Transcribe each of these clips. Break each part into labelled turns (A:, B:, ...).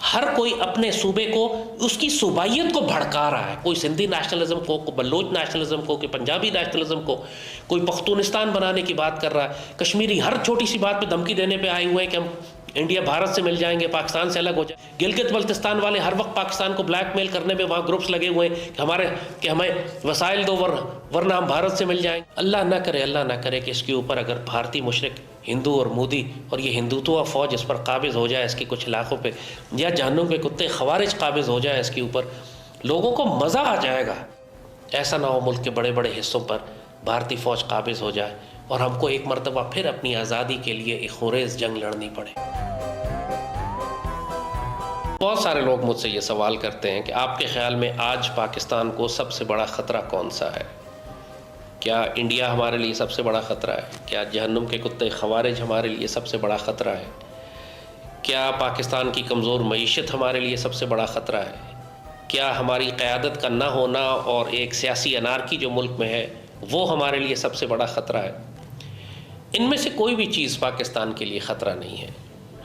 A: ہر کوئی اپنے صوبے کو اس کی صوبائیت کو بھڑکا رہا ہے، کوئی سندھی نیشنلزم کو، کوئی بلوچ نیشنلزم کو، کوئی پنجابی نیشنلزم کو، کوئی پختونستان بنانے کی بات کر رہا ہے، کشمیری ہر چھوٹی سی بات پہ دھمکی دینے پہ آئے ہوئے ہیں کہ ہم انڈیا بھارت سے مل جائیں گے، پاکستان سے الگ ہو جائیں گے۔ گلگت بلتستان والے ہر وقت پاکستان کو بلیک میل کرنے میں وہاں گروپس لگے ہوئے ہیں کہ ہمیں وسائل دو ورنہ ہم بھارت سے مل جائیں گے۔ اللہ نہ کرے کہ اس کے اوپر اگر بھارتی مشرق ہندو اور مودی اور یہ ہندوتوا فوج اس پر قابض ہو جائے اس کے کچھ علاقوں پہ، یا جہنم کے کتے خوارج قابض ہو جائے اس کے اوپر، لوگوں کو مزہ آ جائے گا۔ ایسا نہ ہو ملک کے بڑے بڑے حصوں پر بھارتی فوج قابض ہو جائے اور ہم کو ایک مرتبہ پھر اپنی آزادی کے لیے ایک خونریز جنگ لڑنی پڑے۔ بہت سارے لوگ مجھ سے یہ سوال کرتے ہیں کہ آپ کے خیال میں آج پاکستان کو سب سے بڑا خطرہ کون سا ہے؟ کیا انڈیا ہمارے لیے سب سے بڑا خطرہ ہے؟ کیا جہنم کے کتے خوارج ہمارے لیے سب سے بڑا خطرہ ہے؟ کیا پاکستان کی کمزور معیشت ہمارے لیے سب سے بڑا خطرہ ہے؟ کیا ہماری قیادت کا نہ ہونا اور ایک سیاسی انارکی جو ملک میں ہے وہ ہمارے لیے سب سے بڑا خطرہ ہے؟ ان میں سے کوئی بھی چیز پاکستان کے لیے خطرہ نہیں ہے۔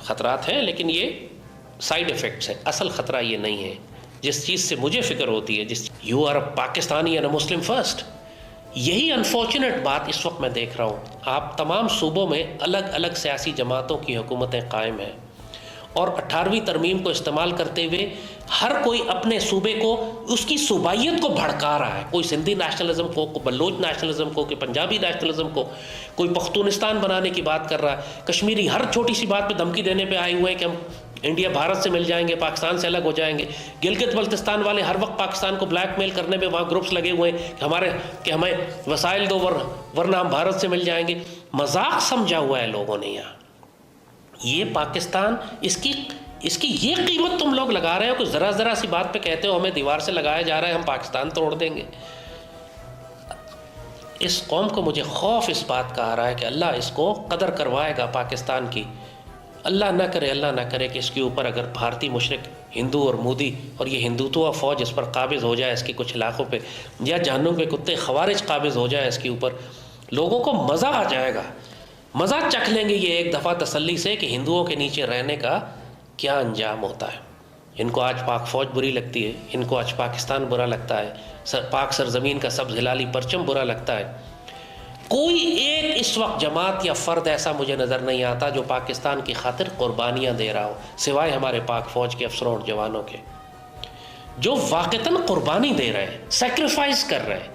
A: خطرات ہیں لیکن یہ سائیڈ ایفیکٹس ہیں، اصل خطرہ یہ نہیں ہے۔ جس چیز سے مجھے فکر ہوتی ہے، you are a Pakistani and a Muslim first, یہی انفارچونیٹ بات اس وقت میں دیکھ رہا ہوں۔ آپ تمام صوبوں میں الگ الگ سیاسی جماعتوں کی حکومتیں قائم ہیں اور 18ویں ترمیم کو استعمال کرتے ہوئے ہر کوئی اپنے صوبے کو اس کی صوبائیت کو بھڑکا رہا ہے، کوئی سندھی نیشنلزم کو، کوئی بلوچ نیشنلزم کو، کوئی پنجابی نیشنلزم کو، کوئی پختونستان بنانے کی بات کر رہا ہے، کشمیری ہر چھوٹی سی بات پہ دھمکی دینے پہ آئے ہوئے ہیں کہ ہم انڈیا بھارت سے مل جائیں گے، پاکستان سے الگ ہو جائیں گے۔ گلگت بلتستان والے ہر وقت پاکستان کو بلیک میل کرنے میں وہاں گروپس لگے ہوئے ہیں کہ ہمیں وسائل دو ورنہ ہم بھارت سے مل جائیں گے۔ مذاق سمجھا ہوا ہے لوگوں نے یہاں۔ یہ پاکستان اس کی یہ قیمت تم لوگ لگا رہے ہو کہ ذرا سی بات پہ کہتے ہو ہمیں دیوار سے لگایا جا رہا ہے، ہم پاکستان توڑ دیں گے۔ اس قوم کو مجھے خوف اس بات کا آ رہا ہے کہ اللہ اس کو قدر کروائے گا پاکستان کی۔ اللہ نہ کرے کہ اس کے اوپر اگر بھارتی مشرق ہندو اور مودی اور یہ ہندوتوا فوج اس پر قابض ہو جائے اس کے کچھ علاقوں پہ، یا جہنم کے کتے خوارج قابض ہو جائے اس کے اوپر، لوگوں کو مزہ آ جائے گا، مزہ چکھ لیں گے یہ ایک دفعہ تسلی سے کہ ہندوؤں کے نیچے رہنے کا کیا انجام ہوتا ہے۔ ان کو آج پاک فوج بری لگتی ہے، ان کو آج پاکستان برا لگتا ہے، پاک سرزمین کا سبز ہلالی پرچم برا لگتا ہے۔ کوئی ایک اس وقت جماعت یا فرد ایسا مجھے نظر نہیں آتا جو پاکستان کی خاطر قربانیاں دے رہا ہو، سوائے ہمارے پاک فوج کے افسروں اور جوانوں کے، جو واقعتاً قربانی دے رہے ہیں، سیکریفائز کر رہے ہیں۔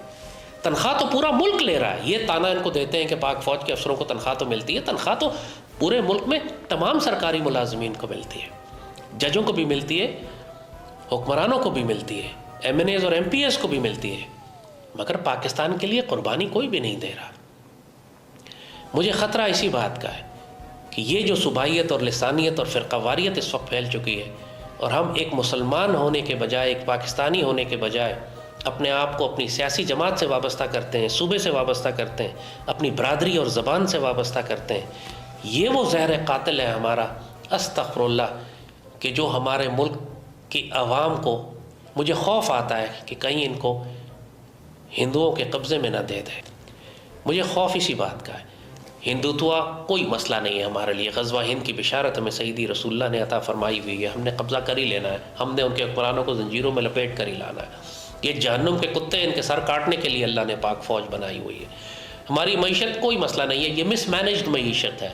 A: تنخواہ تو پورا ملک لے رہا ہے، یہ تانا ان کو دیتے ہیں کہ پاک فوج کے افسروں کو تنخواہ تو ملتی ہے، تنخواہ تو پورے ملک میں تمام سرکاری ملازمین کو ملتی ہے، ججوں کو بھی ملتی ہے، حکمرانوں کو بھی ملتی ہے، ایم این ایز اور ایم پی ایز کو بھی ملتی ہے، مگر پاکستان کے لیے قربانی کوئی بھی نہیں دے رہا۔ مجھے خطرہ اسی بات کا ہے کہ یہ جو صوبائیت اور لسانیت اور فرقہ واریت اس وقت پھیل چکی ہے، اور ہم ایک مسلمان ہونے کے بجائے، ایک پاکستانی ہونے کے بجائے اپنے آپ کو اپنی سیاسی جماعت سے وابستہ کرتے ہیں، صوبے سے وابستہ کرتے ہیں، اپنی برادری اور زبان سے وابستہ کرتے ہیں، یہ وہ زہر قاتل ہے ہمارا، استغفر اللہ، کہ جو ہمارے ملک کی عوام کو، مجھے خوف آتا ہے کہ کہیں ان کو ہندوؤں کے قبضے میں نہ دے دے۔ مجھے خوف اسی بات کا ہے۔ ہندوتوا کوئی مسئلہ نہیں ہے ہمارے لیے، غزوہ ہند کی بشارت ہمیں سیدی رسول اللہ نے عطا فرمائی ہوئی ہے، ہم نے قبضہ کر ہی لینا ہے، ہم نے ان کے حکمرانوں کو زنجیروں میں لپیٹ کر ہی لانا ہے۔ یہ جہنم کے کتے، ان کے سر کاٹنے کے لیے اللہ نے پاک فوج بنائی ہوئی ہے۔ ہماری معیشت کوئی مسئلہ نہیں ہے، یہ مس مینجڈ معیشت ہے،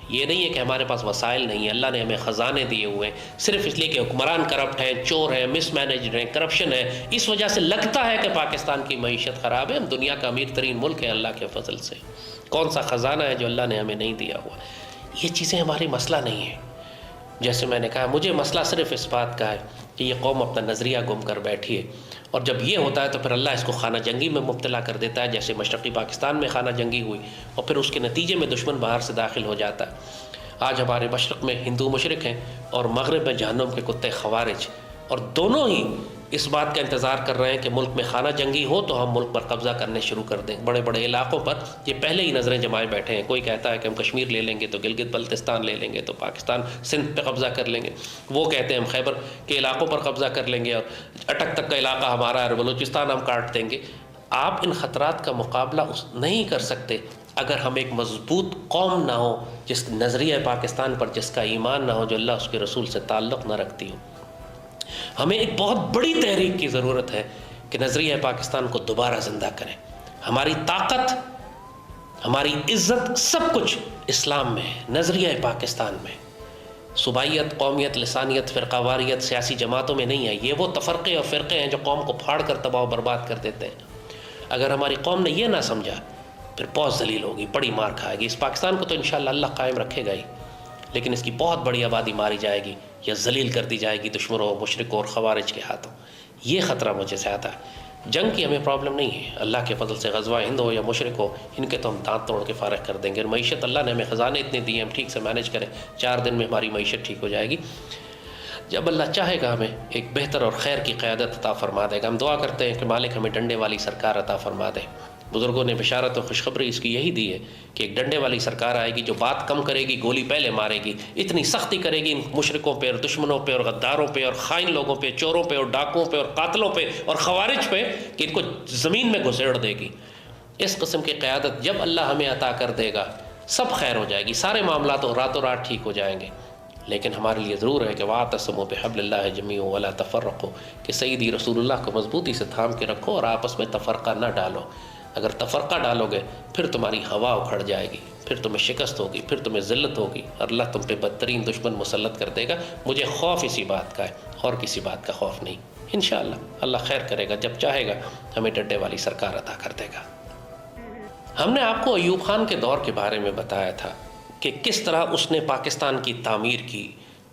A: یہ نہیں ہے کہ ہمارے پاس وسائل نہیں ہیں، اللہ نے ہمیں خزانے دیے ہوئے ہیں، صرف اس لیے کہ حکمران کرپٹ ہیں، چور ہیں، مس مینجڈ ہیں، کرپشن ہے، اس وجہ سے لگتا ہے کہ پاکستان کی معیشت خراب ہے۔ ہم دنیا کا امیر ترین ملک ہے اللہ کے فضل سے، کون سا خزانہ ہے جو اللہ نے ہمیں نہیں دیا ہوا؟ یہ چیزیں ہماری مسئلہ نہیں ہے۔ جیسے میں نے کہا، مجھے مسئلہ صرف اس بات کا ہے کہ یہ قوم اپنا نظریہ گم کر بیٹھی ہے، اور جب یہ ہوتا ہے تو پھر اللہ اس کو خانہ جنگی میں مبتلا کر دیتا ہے، جیسے مشرقی پاکستان میں خانہ جنگی ہوئی، اور پھر اس کے نتیجے میں دشمن باہر سے داخل ہو جاتا ہے۔ آج ہمارے مشرق میں ہندو مشرق ہیں اور مغرب میں جہنم کے کتے خوارج، اور دونوں ہی اس بات کا انتظار کر رہے ہیں کہ ملک میں خانہ جنگی ہو تو ہم ملک پر قبضہ کرنے شروع کر دیں۔ بڑے بڑے علاقوں پر یہ پہلے ہی نظریں جمائے بیٹھے ہیں، کوئی کہتا ہے کہ ہم کشمیر لے لیں گے تو گلگت بلتستان لے لیں گے، تو پاکستان سندھ پہ قبضہ کر لیں گے، وہ کہتے ہیں ہم خیبر کے علاقوں پر قبضہ کر لیں گے، اور اٹک تک کا علاقہ ہمارا ہے اور بلوچستان ہم کاٹ دیں گے۔ آپ ان خطرات کا مقابلہ نہیں کر سکتے اگر ہم ایک مضبوط قوم نہ ہو جس نظریہ پاکستان پر جس کا ایمان نہ ہو، جو اللہ اس کے رسول سے تعلق نہ رکھتی ہو، ہمیں ایک بہت بڑی تحریک کی ضرورت ہے کہ نظریہ پاکستان کو دوبارہ زندہ کریں. ہماری طاقت، ہماری عزت، سب کچھ اسلام میں ہے، نظریہ پاکستان میں. صوبائیت، قومیت، لسانیت، فرقہ واریت سیاسی جماعتوں میں نہیں ہے. یہ وہ تفرقے اور فرقے ہیں جو قوم کو پھاڑ کر تباہ و برباد کر دیتے ہیں. اگر ہماری قوم نے یہ نہ سمجھا پھر بہت ذلیل ہوگی، بڑی مار کھائے گی. اس پاکستان کو تو انشاءاللہ اللہ قائم رکھے گا ہی، لیکن اس کی بہت بڑی آبادی ماری جائے گی یا ذلیل کر دی جائے گی دشمنوں، مشرکوں اور خوارج کے ہاتھوں. یہ خطرہ مجھے زیادہ ہے. جنگ کی ہمیں پرابلم نہیں ہے، اللہ کے فضل سے غزوہ ہند ہو یا مشرک ہو، ان کے تو ہم دانت توڑ کے فارغ کر دیں گے. اور معیشت اللہ نے ہمیں خزانے اتنے دیے، ہم ٹھیک سے مینیج کریں، 4 دن میں ہماری معیشت ٹھیک ہو جائے گی. جب اللہ چاہے گا ہمیں ایک بہتر اور خیر کی قیادت عطا فرما دے گا. ہم دعا کرتے ہیں کہ مالک ہمیں ڈنڈے والی سرکار عطا فرما دے. بزرگوں نے بشارت و خوشخبری اس کی یہی دی ہے کہ ایک ڈنڈے والی سرکار آئے گی جو بات کم کرے گی، گولی پہلے مارے گی. اتنی سختی کرے گی ان مشرکوں پہ اور دشمنوں پہ اور غداروں پہ اور خائن لوگوں پہ، چوروں پہ اور ڈاکوؤں پہ اور قاتلوں پہ اور خوارج پہ کہ ان کو زمین میں گھسیڑ دے گی. اس قسم کی قیادت جب اللہ ہمیں عطا کر دے گا، سب خیر ہو جائے گی، سارے معاملات راتوں رات ٹھیک ہو جائیں گے. لیکن ہمارے لیے ضرور ہے کہ وَاعْتَصِمُوا بِحَبْلِ اللَّهِ جَمِيعًا وَلَا تَفَرَّقُوا، کہ سیدی رسول اللہ کو مضبوطی سے تھام کے رکھو اور آپس میں تفرقہ نہ ڈالو. اگر تفرقہ ڈالو گے پھر تمہاری ہوا اکھڑ جائے گی، پھر تمہیں شکست ہوگی، پھر تمہیں ذلت ہوگی اور اللہ تم پہ بدترین دشمن مسلط کر دے گا. مجھے خوف اسی بات کا ہے اور کسی بات کا خوف نہیں. انشاءاللہ اللہ خیر کرے گا، جب چاہے گا ہمیں ڈنڈے والی سرکار عطا کر دے گا. ہم نے آپ کو ایوب خان کے دور کے بارے میں بتایا تھا کہ کس طرح اس نے پاکستان کی تعمیر کی.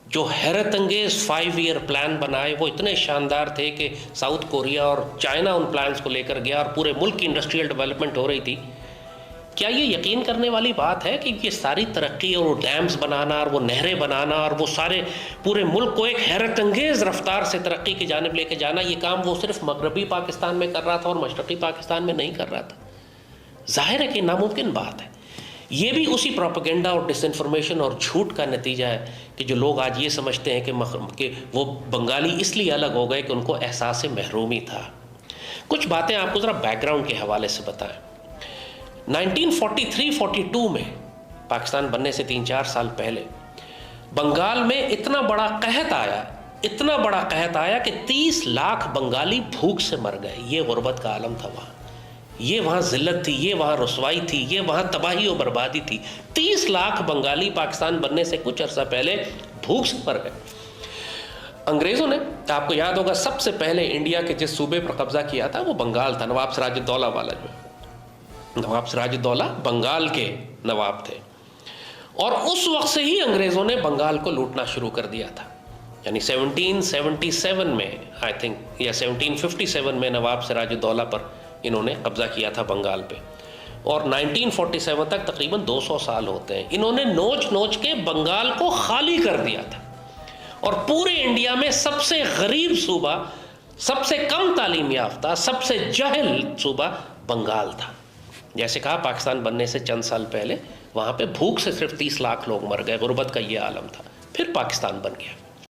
A: جو حیرت انگیز 5 ایئر پلان بنائے وہ اتنے شاندار تھے کہ ساؤتھ کوریا اور چائنا ان پلانز کو لے کر گیا اور پورے ملک کی انڈسٹریل ڈیولپمنٹ ہو رہی تھی. کیا یہ یقین کرنے والی بات ہے کہ یہ ساری ترقی اور وہ ڈیمز بنانا اور وہ نہریں بنانا اور وہ سارے پورے ملک کو ایک حیرت انگیز رفتار سے ترقی کی جانب لے کے جانا، یہ کام وہ صرف مغربی پاکستان میں کر رہا تھا اور مشرقی پاکستان میں نہیں کر رہا تھا؟ ظاہر ہے کہ ناممکن بات ہے. یہ بھی اسی پروپیگنڈا اور ڈس انفارمیشن اور جھوٹ کا نتیجہ ہے کہ جو لوگ آج یہ سمجھتے ہیں کہ وہ بنگالی اس لیے الگ ہو گئے کہ ان کو احساس محرومی تھا. کچھ باتیں آپ کو ذرا بیک گراؤنڈ کے حوالے سے بتائیں. 1943-42 میں پاکستان بننے سے 3-4 سال پہلے بنگال میں اتنا بڑا قحط آیا کہ 30 لاکھ بنگالی بھوک سے مر گئے. یہ غربت کا عالم تھا وہاں، یہ وہاں ذلت تھی، یہ وہاں رسوائی تھی، یہ وہاں تباہی و بربادی تھی. 30 لاکھ بنگالی پاکستان بننے سے کچھ عرصہ پہلے بھوک سے مر گئے. انگریزوں نے، آپ کو یاد ہوگا، سب سے پہلے انڈیا کے جس صوبے پر قبضہ کیا تھا وہ بنگال تھا. نواب سراج الدولہ والا نواب سراج الدولہ بنگال کے نواب تھے، اور اس وقت سے ہی انگریزوں نے بنگال کو لوٹنا شروع کر دیا تھا. یعنی 1777 میں آئی تھنک یا 1757 میں نواب سراج الدولہ پر انہوں نے قبضہ کیا تھا بنگال پہ، اور 1947 تک تقریباً 200 سال ہوتے ہیں. انہوں نے نوچ کے بنگال کو خالی کر دیا تھا، اور پورے انڈیا میں سب سے غریب صوبہ، سب سے کم تعلیم یافتہ، سب سے جاہل صوبہ بنگال تھا. جیسے کہا پاکستان بننے سے چند سال پہلے وہاں پہ بھوک سے صرف 30 لاکھ لوگ مر گئے. غربت کا یہ عالم تھا. پھر پاکستان بن گیا.